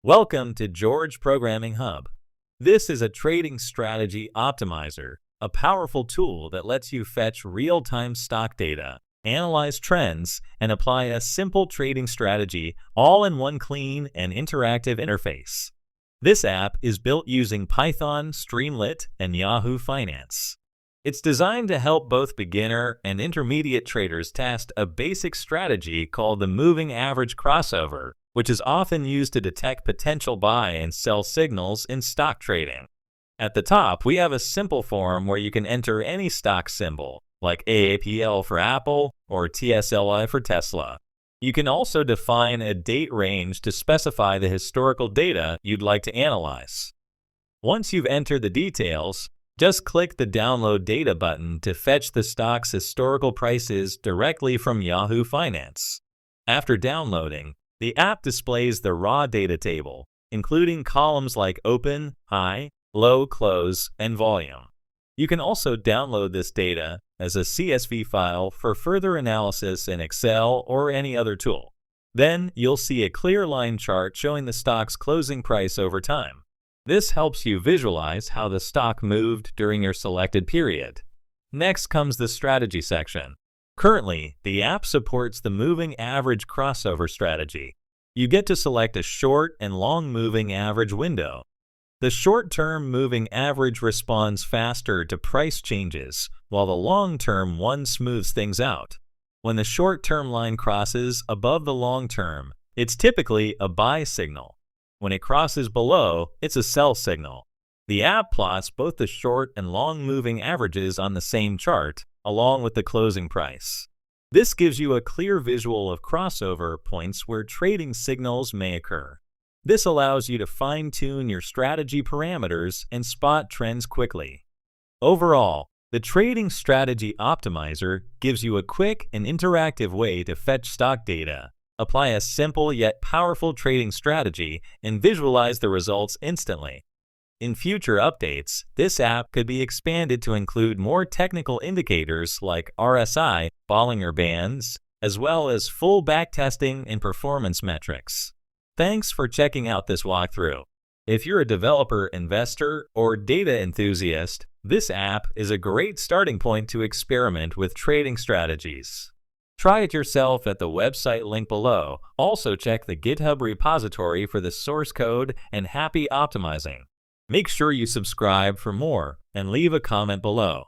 Welcome to George Programming Hub. This is a trading strategy optimizer, a powerful tool that lets you fetch real-time stock data, analyze trends, and apply a simple trading strategy all in one clean and interactive interface. This app is built using Python, Streamlit, and Yahoo Finance. It's designed to help both beginner and intermediate traders test a basic strategy called the moving average crossover, which is often used to detect potential buy and sell signals in stock trading. At the top, we have a simple form where you can enter any stock symbol, like AAPL for Apple or TSLI for Tesla. You can also define a date range to specify the historical data you'd like to analyze. Once you've entered the details, just click the Download Data button to fetch the stock's historical prices directly from Yahoo Finance. After downloading, the app displays the raw data table, including columns like open, high, low, close, and volume. You can also download this data as a CSV file for further analysis in Excel or any other tool. Then you'll see a clear line chart showing the stock's closing price over time. This helps you visualize how the stock moved during your selected period. Next comes the strategy section. Currently, the app supports the moving average crossover strategy. You get to select a short and long moving average window. The short-term moving average responds faster to price changes, while the long-term one smooths things out. When the short-term line crosses above the long-term, it's typically a buy signal. When it crosses below, it's a sell signal. The app plots both the short and long moving averages on the same chart, along with the closing price. This gives you a clear visual of crossover points where trading signals may occur. This allows you to fine-tune your strategy parameters and spot trends quickly. Overall, the Trading Strategy Optimizer gives you a quick and interactive way to fetch stock data, apply a simple yet powerful trading strategy, and visualize the results instantly. In future updates, this app could be expanded to include more technical indicators like RSI, Bollinger Bands, as well as full backtesting and performance metrics. Thanks for checking out this walkthrough. If you're a developer, investor, or data enthusiast, this app is a great starting point to experiment with trading strategies. Try it yourself at the website link below. Also check the GitHub Repository for the source code, and happy optimizing! Make sure you subscribe for more and leave a comment below.